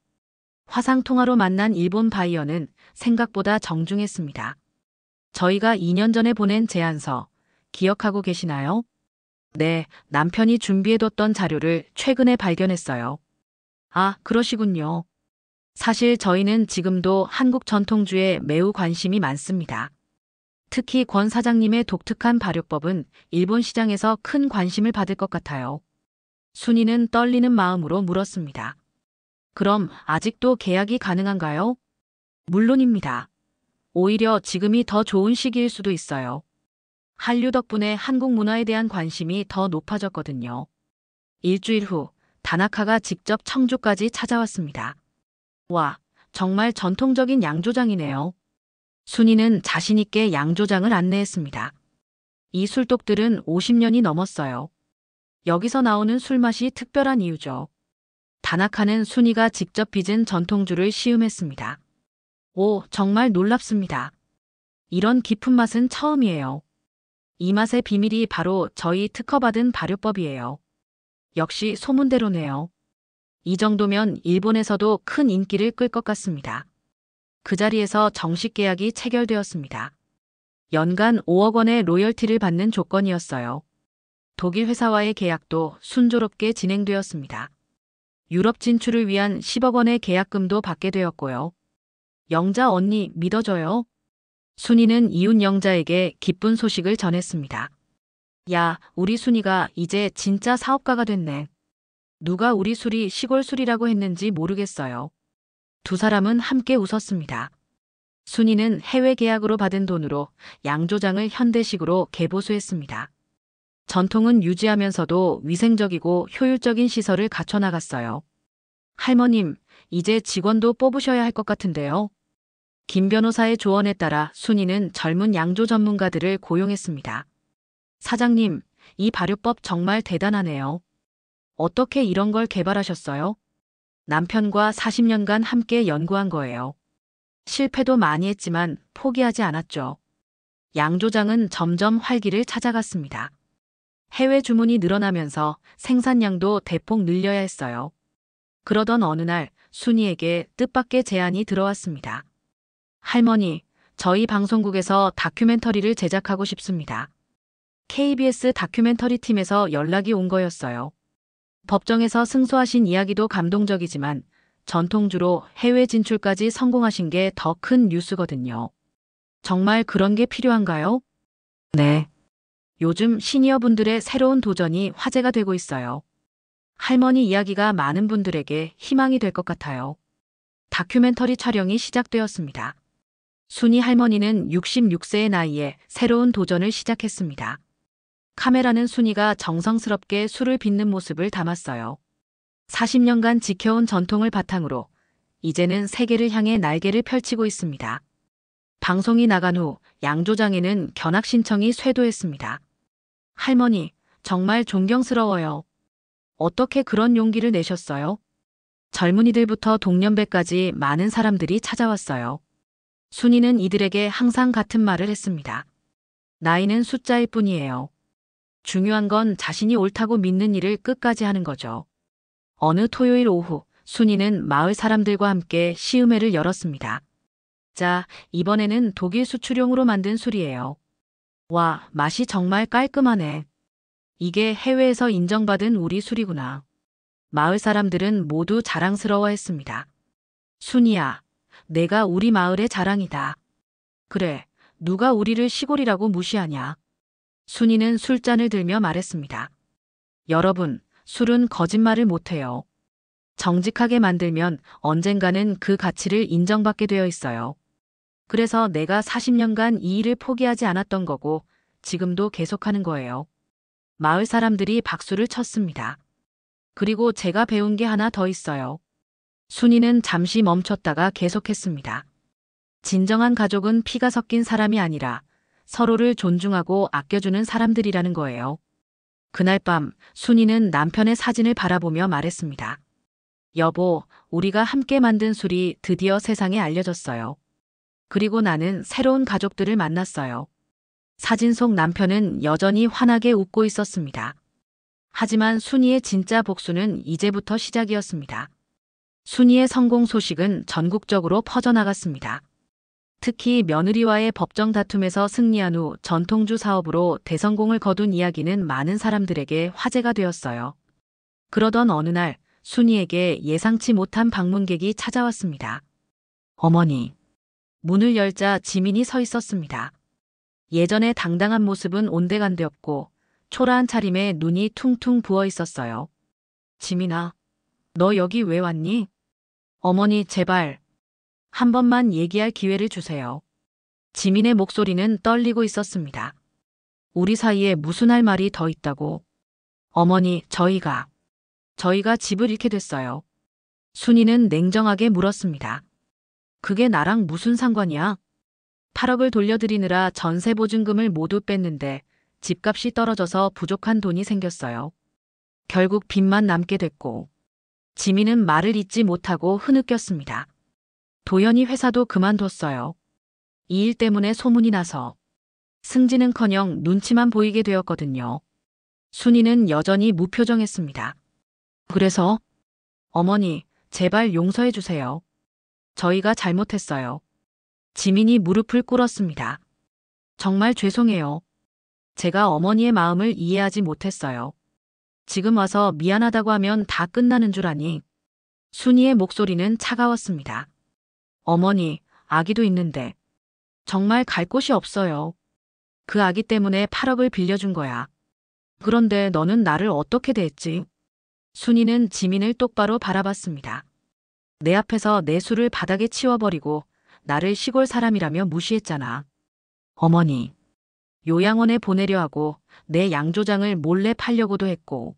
화상통화로 만난 일본 바이어는 생각보다 정중했습니다. 저희가 2년 전에 보낸 제안서, 기억하고 계시나요? 네, 남편이 준비해뒀던 자료를 최근에 발견했어요. 아, 그러시군요. 사실 저희는 지금도 한국 전통주에 매우 관심이 많습니다. 특히 권 사장님의 독특한 발효법은 일본 시장에서 큰 관심을 받을 것 같아요. 순이는 떨리는 마음으로 물었습니다. 그럼 아직도 계약이 가능한가요? 물론입니다. 오히려 지금이 더 좋은 시기일 수도 있어요. 한류 덕분에 한국 문화에 대한 관심이 더 높아졌거든요. 일주일 후, 다나카가 직접 청주까지 찾아왔습니다. 와, 정말 전통적인 양조장이네요. 순이는 자신있게 양조장을 안내했습니다. 이 술독들은 50년이 넘었어요. 여기서 나오는 술맛이 특별한 이유죠. 다나카는 순이가 직접 빚은 전통주를 시음했습니다. 오, 정말 놀랍습니다. 이런 깊은 맛은 처음이에요. 이 맛의 비밀이 바로 저희 특허받은 발효법이에요. 역시 소문대로네요. 이 정도면 일본에서도 큰 인기를 끌 것 같습니다. 그 자리에서 정식 계약이 체결되었습니다. 연간 5억 원의 로열티를 받는 조건이었어요. 독일 회사와의 계약도 순조롭게 진행되었습니다. 유럽 진출을 위한 10억 원의 계약금도 받게 되었고요. 영자 언니 믿어줘요. 순이는 이웃 영자에게 기쁜 소식을 전했습니다. 야, 우리 순이가 이제 진짜 사업가가 됐네. 누가 우리 술이 시골 술이라고 했는지 모르겠어요. 두 사람은 함께 웃었습니다. 순이는 해외 계약으로 받은 돈으로 양조장을 현대식으로 개보수했습니다. 전통은 유지하면서도 위생적이고 효율적인 시설을 갖춰나갔어요. 할머님, 이제 직원도 뽑으셔야 할 것 같은데요. 김 변호사의 조언에 따라 순이는 젊은 양조 전문가들을 고용했습니다. 사장님, 이 발효법 정말 대단하네요. 어떻게 이런 걸 개발하셨어요? 남편과 40년간 함께 연구한 거예요. 실패도 많이 했지만 포기하지 않았죠. 양조장은 점점 활기를 찾아갔습니다. 해외 주문이 늘어나면서 생산량도 대폭 늘려야 했어요. 그러던 어느 날 순이에게 뜻밖의 제안이 들어왔습니다. 할머니, 저희 방송국에서 다큐멘터리를 제작하고 싶습니다. KBS 다큐멘터리 팀에서 연락이 온 거였어요. 법정에서 승소하신 이야기도 감동적이지만 전통주로 해외 진출까지 성공하신 게 더 큰 뉴스거든요. 정말 그런 게 필요한가요? 네. 요즘 시니어분들의 새로운 도전이 화제가 되고 있어요. 할머니 이야기가 많은 분들에게 희망이 될 것 같아요. 다큐멘터리 촬영이 시작되었습니다. 순이 할머니는 66세의 나이에 새로운 도전을 시작했습니다. 카메라는 순이가 정성스럽게 술을 빚는 모습을 담았어요. 40년간 지켜온 전통을 바탕으로 이제는 세계를 향해 날개를 펼치고 있습니다. 방송이 나간 후 양조장에는 견학 신청이 쇄도했습니다. 할머니, 정말 존경스러워요. 어떻게 그런 용기를 내셨어요? 젊은이들부터 동년배까지 많은 사람들이 찾아왔어요. 순이는 이들에게 항상 같은 말을 했습니다. 나이는 숫자일 뿐이에요. 중요한 건 자신이 옳다고 믿는 일을 끝까지 하는 거죠. 어느 토요일 오후, 순이는 마을 사람들과 함께 시음회를 열었습니다. 자, 이번에는 독일 수출용으로 만든 술이에요. 와, 맛이 정말 깔끔하네. 이게 해외에서 인정받은 우리 술이구나. 마을 사람들은 모두 자랑스러워했습니다. 순이야, 내가 우리 마을의 자랑이다. 그래, 누가 우리를 시골이라고 무시하냐. 순이는 술잔을 들며 말했습니다. 여러분, 술은 거짓말을 못해요. 정직하게 만들면 언젠가는 그 가치를 인정받게 되어 있어요. 그래서 내가 40년간 이 일을 포기하지 않았던 거고 지금도 계속하는 거예요. 마을 사람들이 박수를 쳤습니다. 그리고 제가 배운 게 하나 더 있어요. 순이는 잠시 멈췄다가 계속했습니다. 진정한 가족은 피가 섞인 사람이 아니라 서로를 존중하고 아껴주는 사람들이라는 거예요. 그날 밤 순이는 남편의 사진을 바라보며 말했습니다. 여보, 우리가 함께 만든 술이 드디어 세상에 알려졌어요. 그리고 나는 새로운 가족들을 만났어요. 사진 속 남편은 여전히 환하게 웃고 있었습니다. 하지만 순이의 진짜 복수는 이제부터 시작이었습니다. 순이의 성공 소식은 전국적으로 퍼져나갔습니다. 특히 며느리와의 법정 다툼에서 승리한 후 전통주 사업으로 대성공을 거둔 이야기는 많은 사람들에게 화제가 되었어요. 그러던 어느 날 순이에게 예상치 못한 방문객이 찾아왔습니다. 어머니. 문을 열자 지민이 서 있었습니다. 예전의 당당한 모습은 온데간데없고 초라한 차림에 눈이 퉁퉁 부어 있었어요. 지민아, 너 여기 왜 왔니? 어머니, 제발 한 번만 얘기할 기회를 주세요. 지민의 목소리는 떨리고 있었습니다. 우리 사이에 무슨 할 말이 더 있다고. 어머니, 저희가 집을 잃게 됐어요. 순이는 냉정하게 물었습니다. 그게 나랑 무슨 상관이야? 8억을 돌려드리느라 전세 보증금을 모두 뺐는데 집값이 떨어져서 부족한 돈이 생겼어요. 결국 빚만 남게 됐고. 지민은 말을 잇지 못하고 흐느꼈습니다. 도연이 회사도 그만뒀어요. 이 일 때문에 소문이 나서. 승진은커녕 눈치만 보이게 되었거든요. 순이는 여전히 무표정했습니다. 그래서? 어머니, 제발 용서해 주세요. 저희가 잘못했어요. 지민이 무릎을 꿇었습니다. 정말 죄송해요. 제가 어머니의 마음을 이해하지 못했어요. 지금 와서 미안하다고 하면 다 끝나는 줄 아니. 순이의 목소리는 차가웠습니다. 어머니, 아기도 있는데. 정말 갈 곳이 없어요. 그 아기 때문에 8억을 빌려준 거야. 그런데 너는 나를 어떻게 대했지? 순이는 지민을 똑바로 바라봤습니다. 내 앞에서 내 술을 바닥에 치워버리고 나를 시골 사람이라며 무시했잖아. 어머니, 요양원에 보내려 하고 내 양조장을 몰래 팔려고도 했고.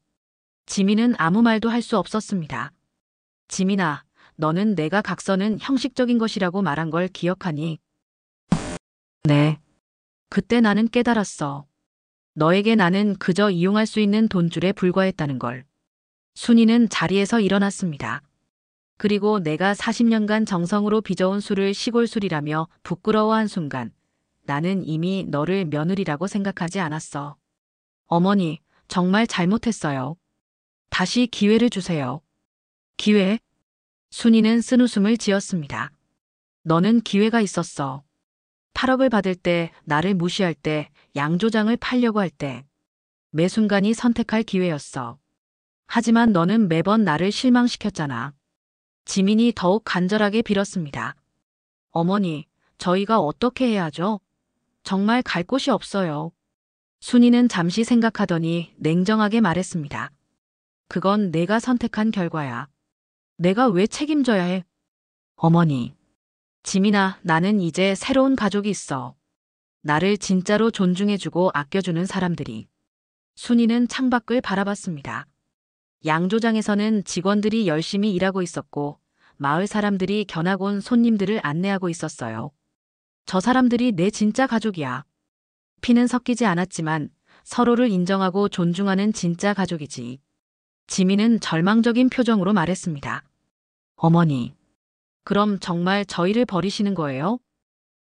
지민은 아무 말도 할 수 없었습니다. 지민아, 너는 내가 각서는 형식적인 것이라고 말한 걸 기억하니? 네. 그때 나는 깨달았어. 너에게 나는 그저 이용할 수 있는 돈줄에 불과했다는 걸. 순이는 자리에서 일어났습니다. 그리고 내가 40년간 정성으로 빚어온 술을 시골 술이라며 부끄러워한 순간 나는 이미 너를 며느리라고 생각하지 않았어. 어머니, 정말 잘못했어요. 다시 기회를 주세요. 기회? 순이는 쓴웃음을 지었습니다. 너는 기회가 있었어. 8억을 받을 때, 나를 무시할 때, 양조장을 팔려고 할 때. 매 순간이 선택할 기회였어. 하지만 너는 매번 나를 실망시켰잖아. 지민이 더욱 간절하게 빌었습니다. 어머니, 저희가 어떻게 해야 하죠? 정말 갈 곳이 없어요. 순이는 잠시 생각하더니 냉정하게 말했습니다. 그건 내가 선택한 결과야. 내가 왜 책임져야 해? 어머니. 지민아, 나는 이제 새로운 가족이 있어. 나를 진짜로 존중해주고 아껴주는 사람들이. 순이는 창밖을 바라봤습니다. 양조장에서는 직원들이 열심히 일하고 있었고 마을 사람들이 견학 온 손님들을 안내하고 있었어요. 저 사람들이 내 진짜 가족이야. 피는 섞이지 않았지만 서로를 인정하고 존중하는 진짜 가족이지. 지민은 절망적인 표정으로 말했습니다. 어머니, 그럼 정말 저희를 버리시는 거예요?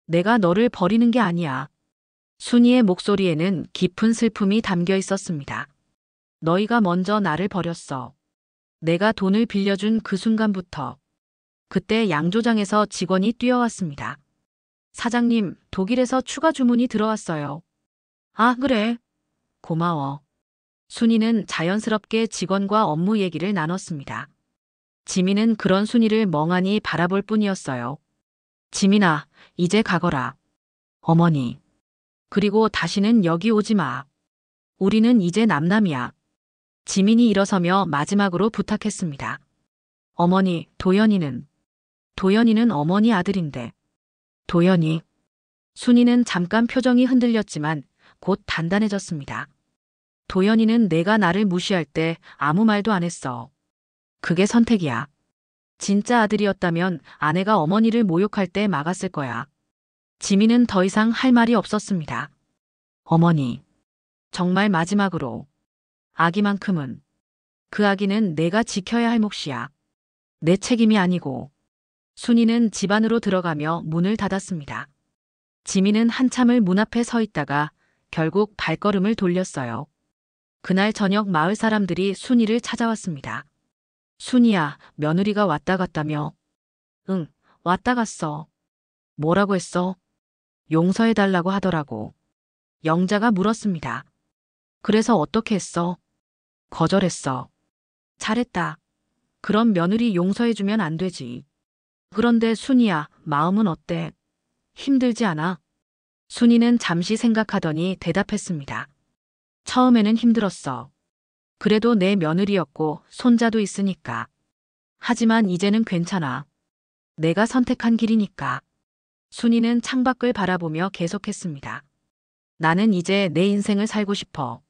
내가 너를 버리는 게 아니야. 순이의 목소리에는 깊은 슬픔이 담겨 있었습니다. 너희가 먼저 나를 버렸어. 내가 돈을 빌려준 그 순간부터. 그때 양조장에서 직원이 뛰어왔습니다. 사장님, 독일에서 추가 주문이 들어왔어요. 아, 그래. 고마워. 순이는 자연스럽게 직원과 업무 얘기를 나눴습니다. 지민은 그런 순이를 멍하니 바라볼 뿐이었어요. 지민아, 이제 가거라. 어머니. 그리고 다시는 여기 오지 마. 우리는 이제 남남이야. 지민이 일어서며 마지막으로 부탁했습니다. 어머니, 도연이는? 도연이는 어머니 아들인데. 도연이. 순이는 잠깐 표정이 흔들렸지만 곧 단단해졌습니다. 도연이는 내가 나를 무시할 때 아무 말도 안 했어. 그게 선택이야. 진짜 아들이었다면 아내가 어머니를 모욕할 때 막았을 거야. 지민은 더 이상 할 말이 없었습니다. 어머니. 정말 마지막으로. 아기만큼은. 그 아기는 내가 지켜야 할 몫이야. 내 책임이 아니고. 순이는 집 안으로 들어가며 문을 닫았습니다. 지민은 한참을 문 앞에 서 있다가 결국 발걸음을 돌렸어요. 그날 저녁 마을 사람들이 순이를 찾아왔습니다. 순이야, 며느리가 왔다 갔다며. 응, 왔다 갔어. 뭐라고 했어? 용서해달라고 하더라고. 영자가 물었습니다. 그래서 어떻게 했어? 거절했어. 잘했다. 그럼 며느리 용서해주면 안 되지. 그런데 순이야, 마음은 어때? 힘들지 않아? 순이는 잠시 생각하더니 대답했습니다. 처음에는 힘들었어. 그래도 내 며느리였고 손자도 있으니까. 하지만 이제는 괜찮아. 내가 선택한 길이니까. 순이는 창밖을 바라보며 계속했습니다. 나는 이제 내 인생을 살고 싶어.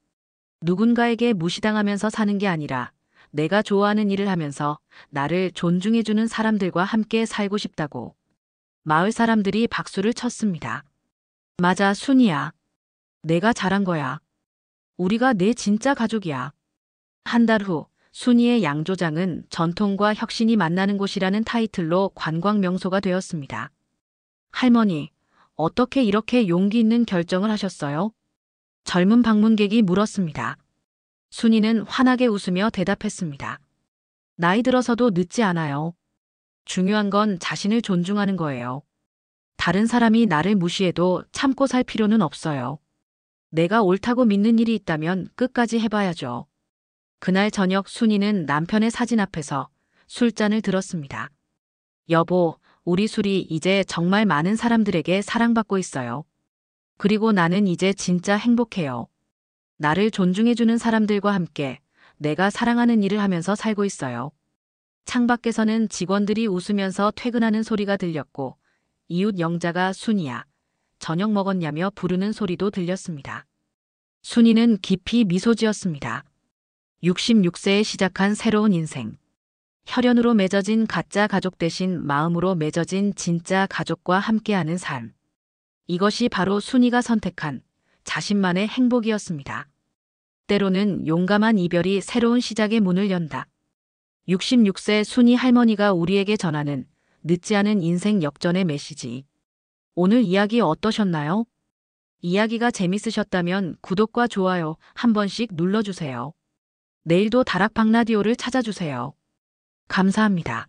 누군가에게 무시당하면서 사는 게 아니라 내가 좋아하는 일을 하면서 나를 존중해주는 사람들과 함께 살고 싶다고. 마을 사람들이 박수를 쳤습니다. 맞아, 순이야. 내가 잘한 거야. 우리가 내 진짜 가족이야. 한 달 후 순이의 양조장은 전통과 혁신이 만나는 곳이라는 타이틀로 관광 명소가 되었습니다. 할머니, 어떻게 이렇게 용기 있는 결정을 하셨어요? 젊은 방문객이 물었습니다. 순이는 환하게 웃으며 대답했습니다. 나이 들어서도 늦지 않아요. 중요한 건 자신을 존중하는 거예요. 다른 사람이 나를 무시해도 참고 살 필요는 없어요. 내가 옳다고 믿는 일이 있다면 끝까지 해봐야죠. 그날 저녁 순이는 남편의 사진 앞에서 술잔을 들었습니다. 여보, 우리 술이 이제 정말 많은 사람들에게 사랑받고 있어요. 그리고 나는 이제 진짜 행복해요. 나를 존중해주는 사람들과 함께 내가 사랑하는 일을 하면서 살고 있어요. 창밖에서는 직원들이 웃으면서 퇴근하는 소리가 들렸고 이웃 영자가 순이야, 저녁 먹었냐며 부르는 소리도 들렸습니다. 순이는 깊이 미소 지었습니다. 66세에 시작한 새로운 인생. 혈연으로 맺어진 가짜 가족 대신 마음으로 맺어진 진짜 가족과 함께하는 삶. 이것이 바로 순이가 선택한 자신만의 행복이었습니다. 때로는 용감한 이별이 새로운 시작의 문을 연다. 66세 순이 할머니가 우리에게 전하는 늦지 않은 인생 역전의 메시지. 오늘 이야기 어떠셨나요? 이야기가 재밌으셨다면 구독과 좋아요 한 번씩 눌러주세요. 내일도 다락방 라디오를 찾아주세요. 감사합니다.